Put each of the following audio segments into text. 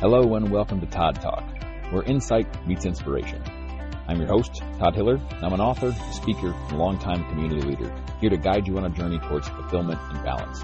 Hello and welcome to Todd Talk, where insight meets inspiration. I'm your host, Todd Hiller, and I'm an author, speaker, and longtime community leader, here to guide you on a journey towards fulfillment and balance.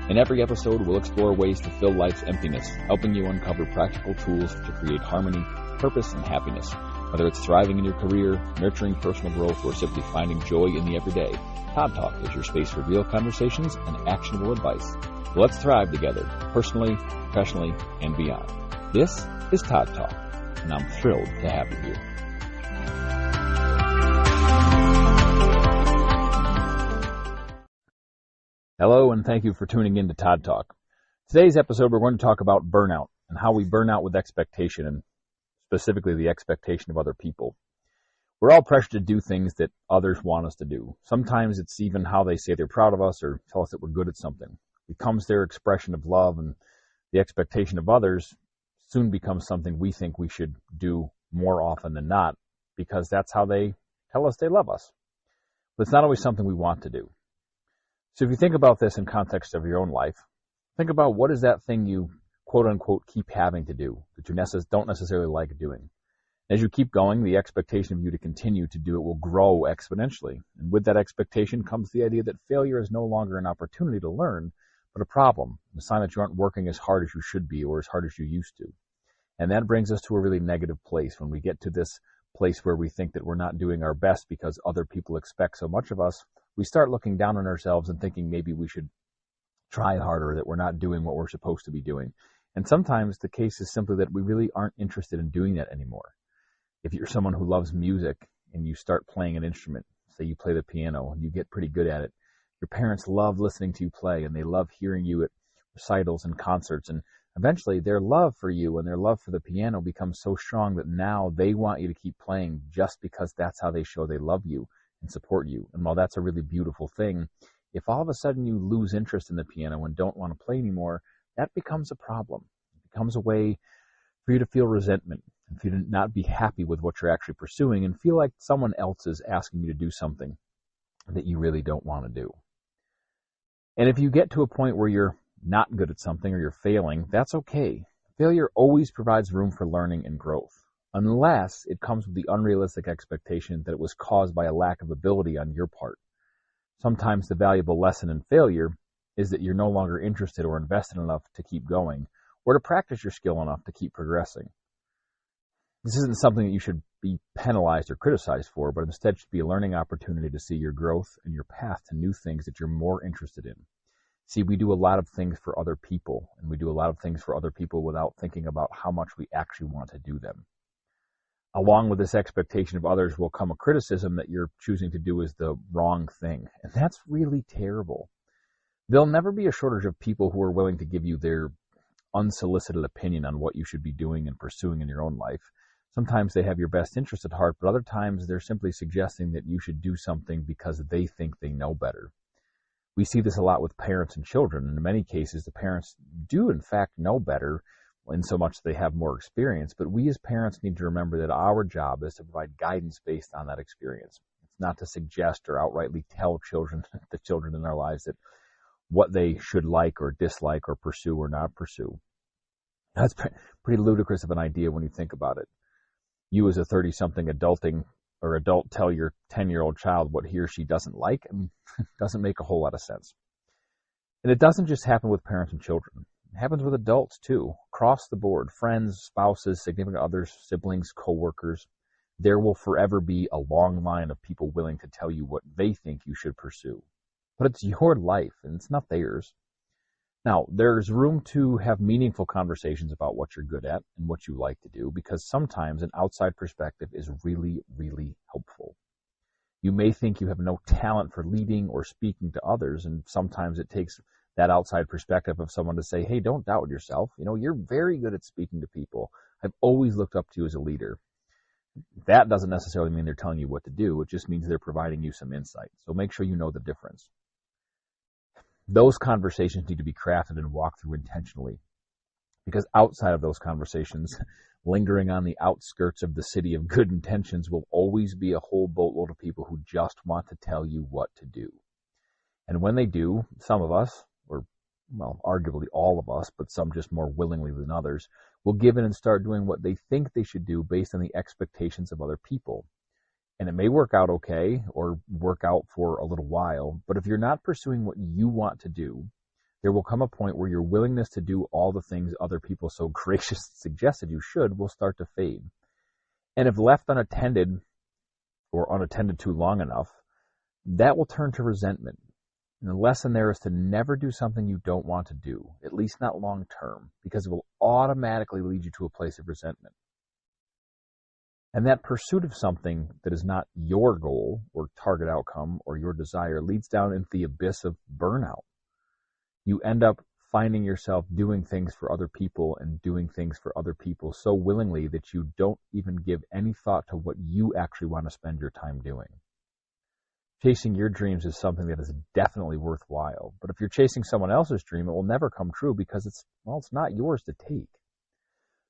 In every episode, we'll explore ways to fill life's emptiness, helping you uncover practical tools to create harmony, purpose, and happiness. Whether it's thriving in your career, nurturing personal growth, or simply finding joy in the everyday, Todd Talk is your space for real conversations and actionable advice. So let's thrive together, personally, professionally, and beyond. This is Todd Talk, and I'm thrilled to have you here. Hello, and thank you for tuning in to Todd Talk. Today's episode, we're going to talk about burnout and how we burn out with expectation, and specifically the expectation of other people. We're all pressured to do things that others want us to do. Sometimes it's even how they say they're proud of us or tell us that we're good at something. It becomes their expression of love, and the expectation of others soon becomes something we think we should do more often than not because that's how they tell us they love us. But it's not always something we want to do. So if you think about this in context of your own life, think about what is that thing you quote unquote keep having to do that you don't necessarily like doing. As you keep going, the expectation of you to continue to do it will grow exponentially. And with that expectation comes the idea that failure is no longer an opportunity to learn, but a problem, a sign that you aren't working as hard as you should be or as hard as you used to. And that brings us to a really negative place when we get to this place where we think that we're not doing our best because other people expect so much of us. We start looking down on ourselves and thinking maybe we should try harder, that we're not doing what we're supposed to be doing. And sometimes the case is simply that we really aren't interested in doing that anymore. If you're someone who loves music and you start playing an instrument, say you play the piano and you get pretty good at it, your parents love listening to you play and they love hearing you at recitals and concerts, and eventually their love for you and their love for the piano becomes so strong that now they want you to keep playing just because that's how they show they love you and support you. And while that's a really beautiful thing, if all of a sudden you lose interest in the piano and don't want to play anymore, that becomes a problem. It becomes a way for you to feel resentment and for you to not be happy with what you're actually pursuing and feel like someone else is asking you to do something that you really don't want to do. And if you get to a point where you're not good at something or you're failing, that's okay. Failure always provides room for learning and growth, unless it comes with the unrealistic expectation that it was caused by a lack of ability on your part. Sometimes the valuable lesson in failure is that you're no longer interested or invested enough to keep going or to practice your skill enough to keep progressing. This isn't something that you should be penalized or criticized for, but instead should be a learning opportunity to see your growth and your path to new things that you're more interested in. See, we do a lot of things for other people, and we do a lot of things for other people without thinking about how much we actually want to do them. Along with this expectation of others will come a criticism that you're choosing to do is the wrong thing, and that's really terrible. There'll never be a shortage of people who are willing to give you their unsolicited opinion on what you should be doing and pursuing in your own life. Sometimes they have your best interest at heart, but other times they're simply suggesting that you should do something because they think they know better. We see this a lot with parents and children, and in many cases the parents do in fact know better in so much that they have more experience, but we as parents need to remember that our job is to provide guidance based on that experience. It's not to suggest or outrightly tell the children in our lives that what they should like or dislike or pursue or not pursue. That's pretty ludicrous of an idea when you think about it. You as a 30-something adult tell your 10-year-old child what he or she doesn't like, it doesn't make a whole lot of sense. And it doesn't just happen with parents and children. It happens with adults too, across the board, friends, spouses, significant others, siblings, coworkers. There will forever be a long line of people willing to tell you what they think you should pursue. But it's your life and it's not theirs. Now, there's room to have meaningful conversations about what you're good at and what you like to do, because sometimes an outside perspective is really, really helpful. You may think you have no talent for leading or speaking to others, and sometimes it takes that outside perspective of someone to say, hey, don't doubt yourself. You're very good at speaking to people. I've always looked up to you as a leader. That doesn't necessarily mean they're telling you what to do. It just means they're providing you some insight. So make sure you know the difference. Those conversations need to be crafted and walked through intentionally, because outside of those conversations, lingering on the outskirts of the city of good intentions will always be a whole boatload of people who just want to tell you what to do. And when they do, some of us, or arguably all of us, but some just more willingly than others, will give in and start doing what they think they should do based on the expectations of other people. And it may work out okay or work out for a little while, but if you're not pursuing what you want to do, there will come a point where your willingness to do all the things other people so graciously suggested you should will start to fade. And if left unattended or unattended too long enough, that will turn to resentment. And the lesson there is to never do something you don't want to do, at least not long term, because it will automatically lead you to a place of resentment. And that pursuit of something that is not your goal or target outcome or your desire leads down into the abyss of burnout. You end up finding yourself doing things for other people and doing things for other people so willingly that you don't even give any thought to what you actually want to spend your time doing. Chasing your dreams is something that is definitely worthwhile. But if you're chasing someone else's dream, it will never come true because it's not yours to take.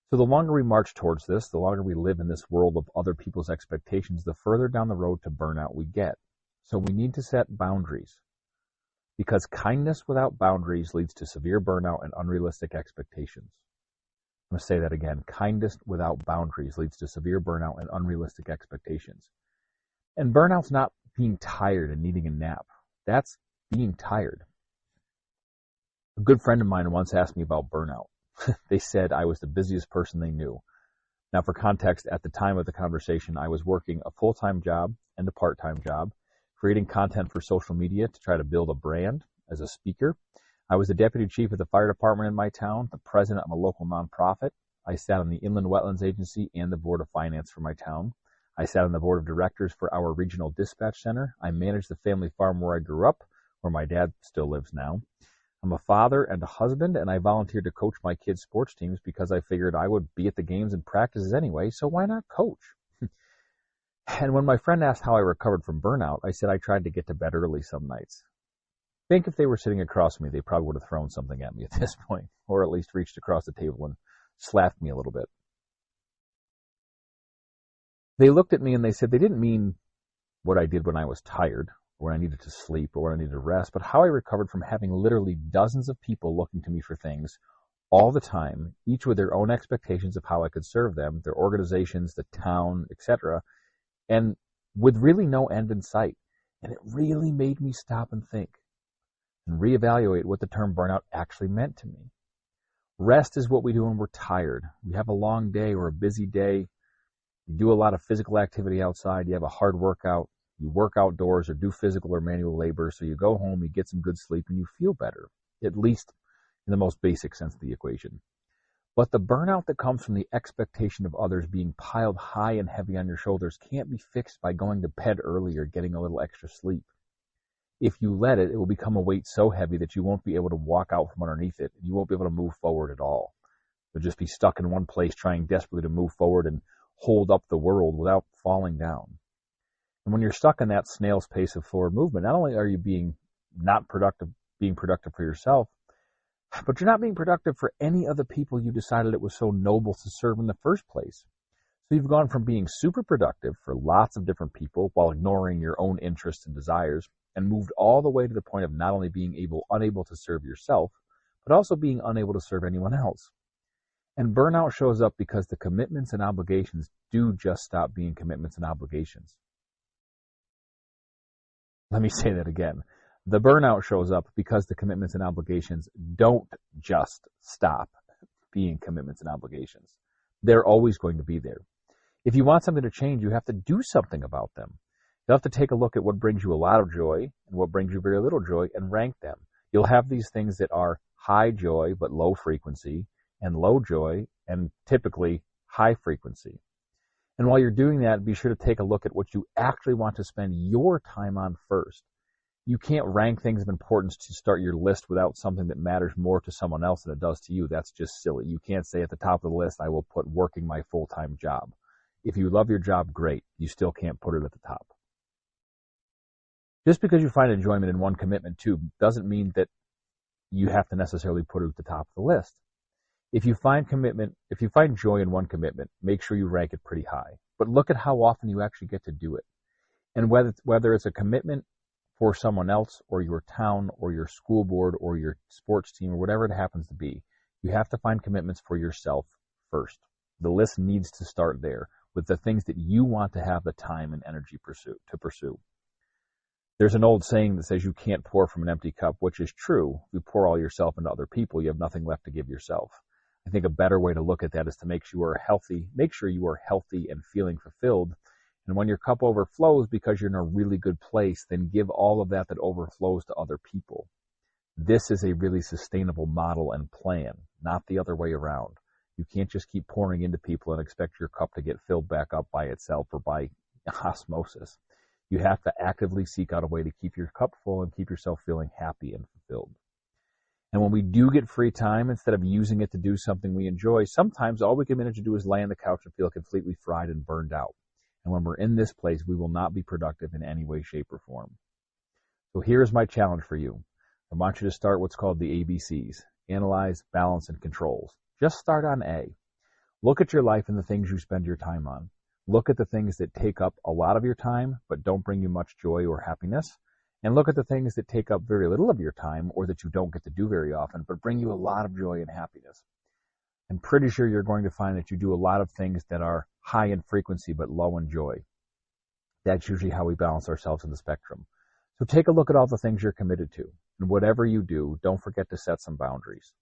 So the longer we march towards this, the longer we live in this world of other people's expectations, the further down the road to burnout we get. So we need to set boundaries. Because kindness without boundaries leads to severe burnout and unrealistic expectations. I'm going to say that again. Kindness without boundaries leads to severe burnout and unrealistic expectations. And burnout's not being tired and needing a nap. That's being tired. A good friend of mine once asked me about burnout. They said I was the busiest person they knew. Now, for context, at the time of the conversation, I was working a full-time job and a part-time job, creating content for social media to try to build a brand as a speaker. I was the deputy chief of the fire department in my town, the president of a local nonprofit. I sat on the Inland Wetlands Agency and the board of finance for my town. I sat on the board of directors for our regional dispatch center. I managed the family farm where I grew up, where my dad still lives now. I'm a father and a husband, and I volunteered to coach my kids' sports teams because I figured I would be at the games and practices anyway, so why not coach? And when my friend asked how I recovered from burnout, I said I tried to get to bed early some nights. I think if they were sitting across from me, they probably would have thrown something at me at this point, or at least reached across the table and slapped me a little bit. They looked at me and they said they didn't mean what I did when I was tired, or when I needed to sleep, or when I needed to rest, but how I recovered from having literally dozens of people looking to me for things all the time, each with their own expectations of how I could serve them, their organizations, the town, etc., and with really no end in sight. And it really made me stop and think and reevaluate what the term burnout actually meant to me. Rest is what we do when we're tired. We have a long day or a busy day. You do a lot of physical activity outside. You have a hard workout. You work outdoors or do physical or manual labor. So you go home, you get some good sleep, and you feel better, at least in the most basic sense of the equation. But the burnout that comes from the expectation of others being piled high and heavy on your shoulders can't be fixed by going to bed early or getting a little extra sleep. If you let it, it will become a weight so heavy that you won't be able to walk out from underneath it. You won't be able to move forward at all. You'll just be stuck in one place trying desperately to move forward and hold up the world without falling down. And when you're stuck in that snail's pace of forward movement, not only are you being productive for yourself, but you're not being productive for any of the people you decided it was so noble to serve in the first place. So you've gone from being super productive for lots of different people while ignoring your own interests and desires, and moved all the way to the point of not only being unable to serve yourself, but also being unable to serve anyone else. And burnout shows up because the commitments and obligations do just stop being commitments and obligations. Let me say that again. The burnout shows up because the commitments and obligations don't just stop being commitments and obligations. They're always going to be there. If you want something to change, you have to do something about them. You'll have to take a look at what brings you a lot of joy and what brings you very little joy and rank them. You'll have these things that are high joy but low frequency, and low joy and typically high frequency. And while you're doing that, be sure to take a look at what you actually want to spend your time on first. You can't rank things of importance to start your list without something that matters more to someone else than it does to you. That's just silly. You can't say at the top of the list, I will put working my full-time job. If you love your job, great. You still can't put it at the top. Just because you find enjoyment in one commitment too doesn't mean that you have to necessarily put it at the top of the list. If you find joy in one commitment, make sure you rank it pretty high. But look at how often you actually get to do it. And whether it's a commitment for someone else or your town or your school board or your sports team or whatever it happens to be, you have to find commitments for yourself first. The list needs to start there with the things that you want to have the time and energy to pursue. There's an old saying that says you can't pour from an empty cup, which is true. If you pour all yourself into other people, you have nothing left to give yourself. I think a better way to look at that is to make sure you are healthy and feeling fulfilled. And when your cup overflows because you're in a really good place, then give all of that overflows to other people. This is a really sustainable model and plan, not the other way around. You can't just keep pouring into people and expect your cup to get filled back up by itself or by osmosis. You have to actively seek out a way to keep your cup full and keep yourself feeling happy and fulfilled. And when we do get free time, instead of using it to do something we enjoy, sometimes all we can manage to do is lay on the couch and feel completely fried and burned out. And when we're in this place, we will not be productive in any way, shape, or form. So here's my challenge for you. I want you to start what's called the ABCs: analyze, balance, and controls. Just start on A. Look at your life and the things you spend your time on. Look at the things that take up a lot of your time but don't bring you much joy or happiness. And look at the things that take up very little of your time or that you don't get to do very often but bring you a lot of joy and happiness. I'm pretty sure you're going to find that you do a lot of things that are high in frequency but low in joy. That's usually how we balance ourselves in the spectrum. So take a look at all the things you're committed to. And whatever you do, don't forget to set some boundaries.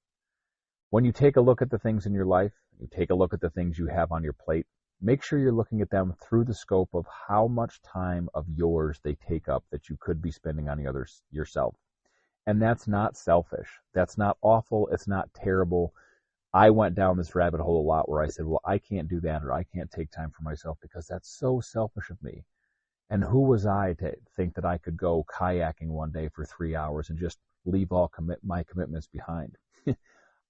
When you take a look at the things in your life, you take a look at the things you have on your plate, make sure you're looking at them through the scope of how much time of yours they take up that you could be spending on the others yourself. And that's not selfish. That's not awful. It's not terrible. I went down this rabbit hole a lot where I said, well, I can't do that, or I can't take time for myself because that's so selfish of me. And who was I to think that I could go kayaking one day for 3 hours and just leave all my commitments behind?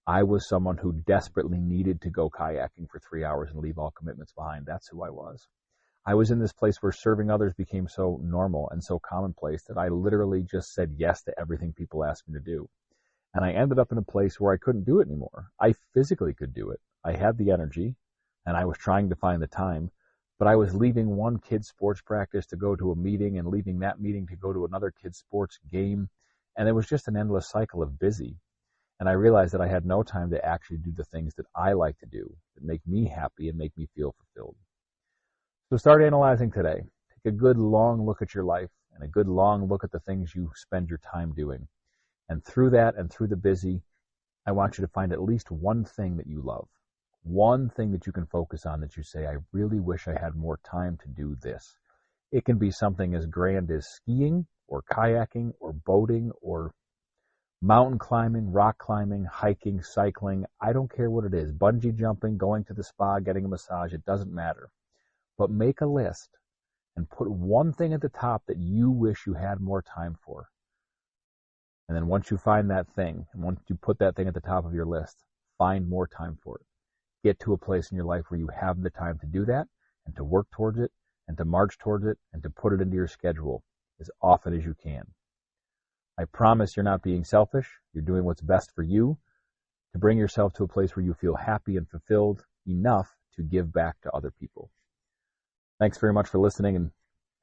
I was someone who desperately needed to go kayaking for 3 hours and leave all commitments behind. That's who I was. I was in this place where serving others became so normal and so commonplace that I literally just said yes to everything people asked me to do. And I ended up in a place where I couldn't do it anymore. I physically could do it. I had the energy, and I was trying to find the time, but I was leaving one kid's sports practice to go to a meeting and leaving that meeting to go to another kid's sports game. And it was just an endless cycle of busy. And I realized that I had no time to actually do the things that I like to do, that make me happy and make me feel fulfilled. So start analyzing today. Take a good long look at your life and a good long look at the things you spend your time doing. And through that and through the busy, I want you to find at least one thing that you love. One thing that you can focus on that you say, I really wish I had more time to do this. It can be something as grand as skiing or kayaking or boating or mountain climbing, rock climbing, hiking, cycling. I don't care what it is. Bungee jumping, going to the spa, getting a massage. It doesn't matter. But make a list and put one thing at the top that you wish you had more time for. And then once you find that thing, and once you put that thing at the top of your list, find more time for it. Get to a place in your life where you have the time to do that and to work towards it and to march towards it and to put it into your schedule as often as you can. I promise you're not being selfish. You're doing what's best for you to bring yourself to a place where you feel happy and fulfilled enough to give back to other people. Thanks very much for listening and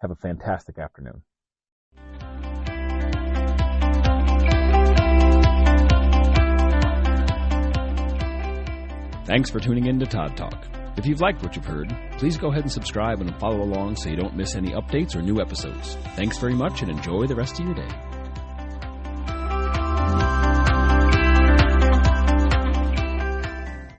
have a fantastic afternoon. Thanks for tuning in to Todd Talk. If you've liked what you've heard, please go ahead and subscribe and follow along so you don't miss any updates or new episodes. Thanks very much and enjoy the rest of your day.